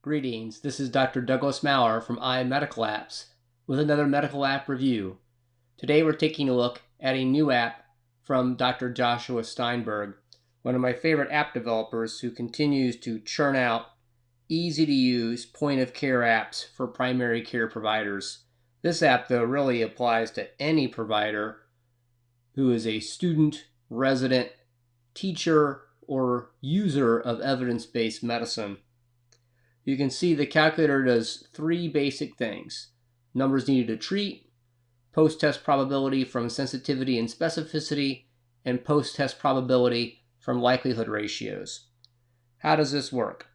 Greetings, this is Dr. Douglas Maurer from Medical Apps with another medical app review. Today we're taking a look at a new app from Dr. Joshua Steinberg, one of my favorite app developers who continues to churn out easy-to-use point-of-care apps for primary care providers. This app, though, really applies to any provider who is a student, resident, teacher, or user of evidence-based medicine. You can see the calculator does three basic things: numbers needed to treat, post-test probability from sensitivity and specificity, and post-test probability from likelihood ratios. How does this work?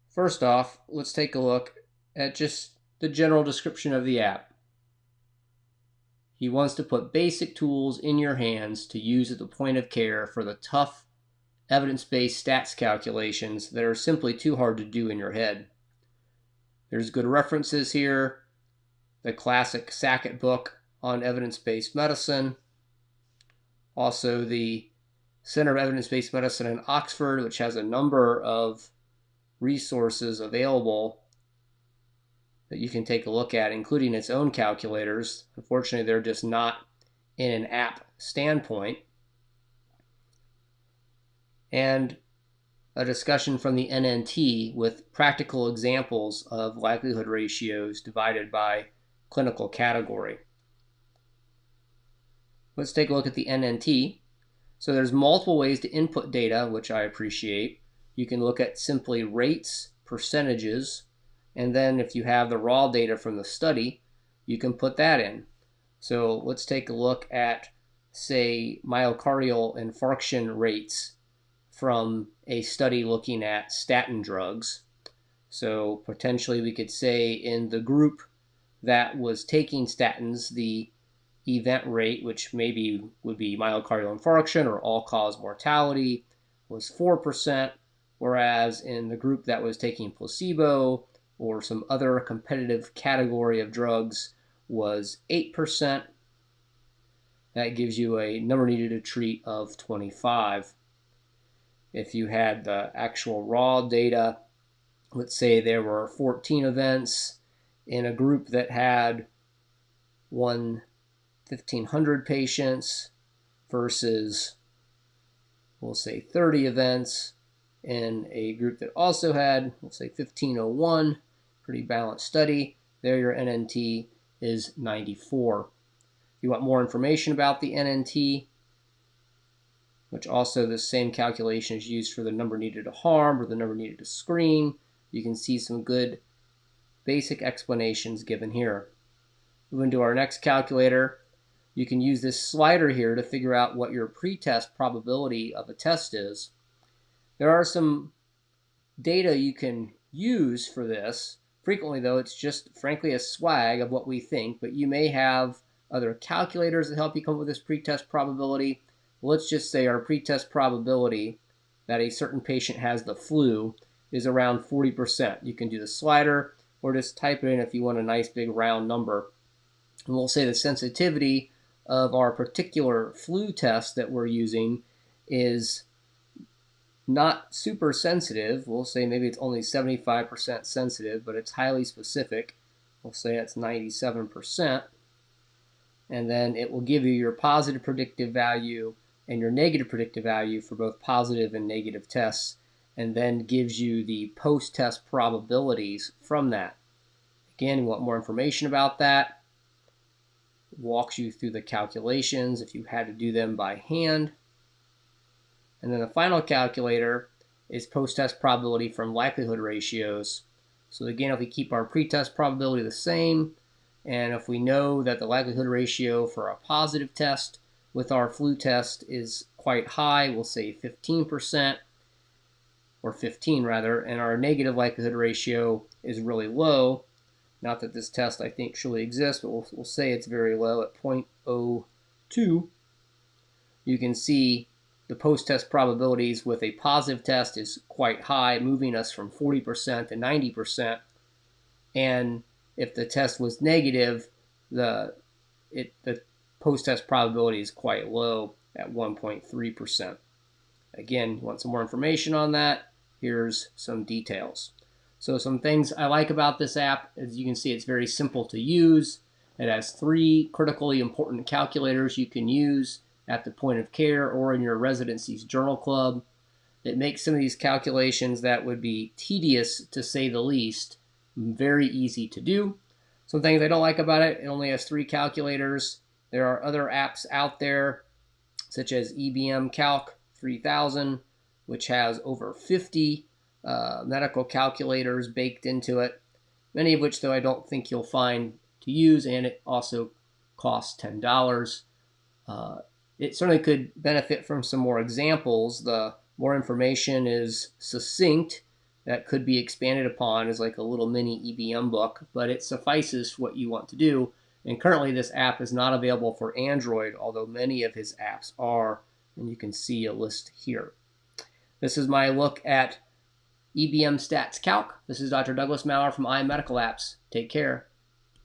First off, let's take a look at just the general description of the app. He wants to put basic tools in your hands to use at the point of care for the tough evidence-based stats calculations that are simply too hard to do in your head. There's good references here, the classic Sackett book on evidence-based medicine, also the Center of Evidence-Based Medicine in Oxford, which has a number of resources available that you can take a look at, including its own calculators. Unfortunately, they're just not in an app standpoint. And a discussion from the NNT with practical examples of likelihood ratios divided by clinical category. Let's take a look at the NNT. So there's multiple ways to input data, which I appreciate. You can look at simply rates, percentages, and then if you have the raw data from the study, you can put that in. So let's take a look at, say, myocardial infarction rates from a study looking at statin drugs. So potentially we could say in the group that was taking statins, the event rate, which maybe would be myocardial infarction or all-cause mortality, was 4%, whereas in the group that was taking placebo or some other competitive category of drugs was 8%. That gives you a number needed to treat of 25. If you had the actual raw data, let's say there were 14 events in a group that had 1,500 patients versus, we'll say, 30 events in a group that also had, we'll say, 1,501, pretty balanced study. There your NNT is 94. If you want more information about the NNT, which also the same calculation is used for the number needed to harm or the number needed to screen, you can see some good basic explanations given here. Moving to our next calculator, you can use this slider here to figure out what your pretest probability of a test is. There are some data you can use for this. Frequently, though, it's just frankly a swag of what we think, but you may have other calculators that help you come up with this pretest probability. Let's just say our pretest probability that a certain patient has the flu is around 40%. You can do the slider or just type it in if you want a nice big round number. And we'll say the sensitivity of our particular flu test that we're using is not super sensitive. We'll say maybe it's only 75% sensitive, but it's highly specific. We'll say it's 97%. And then it will give you your positive predictive value and your negative predictive value for both positive and negative tests, and then gives you the post-test probabilities from that. Again, you want more information about that. It walks you through the calculations if you had to do them by hand. And then the final calculator is post-test probability from likelihood ratios. So again, if we keep our pretest probability the same, and if we know that the likelihood ratio for a positive test with our flu test is quite high, we'll say 15%, or 15 rather, and our negative likelihood ratio is really low. Not that this test I think truly exists, but we'll say it's very low at 0.02. You can see the post-test probabilities with a positive test is quite high, moving us from 40% to 90%. And if the test was negative, the post-test probability is quite low at 1.3%. Again, you want some more information on that? Here's some details. So some things I like about this app, as you can see, it's very simple to use. It has 3 critically important calculators you can use at the point of care or in your residency's journal club. It makes some of these calculations that would be tedious, to say the least, very easy to do. Some things I don't like about it, it only has 3 calculators. There are other apps out there, such as EBM Calc 3000, which has over 50 medical calculators baked into it, many of which, though, I don't think you'll find to use, and it also costs $10. It certainly could benefit from some more examples. The more information is succinct, that could be expanded upon as like a little mini EBM book, but it suffices for what you want to do. And currently this app is not available for Android, although many of his apps are, and you can see a list here. This is my look at EBM Stats Calc. This is Dr. Douglas Maurer from iMedical Apps. Take care.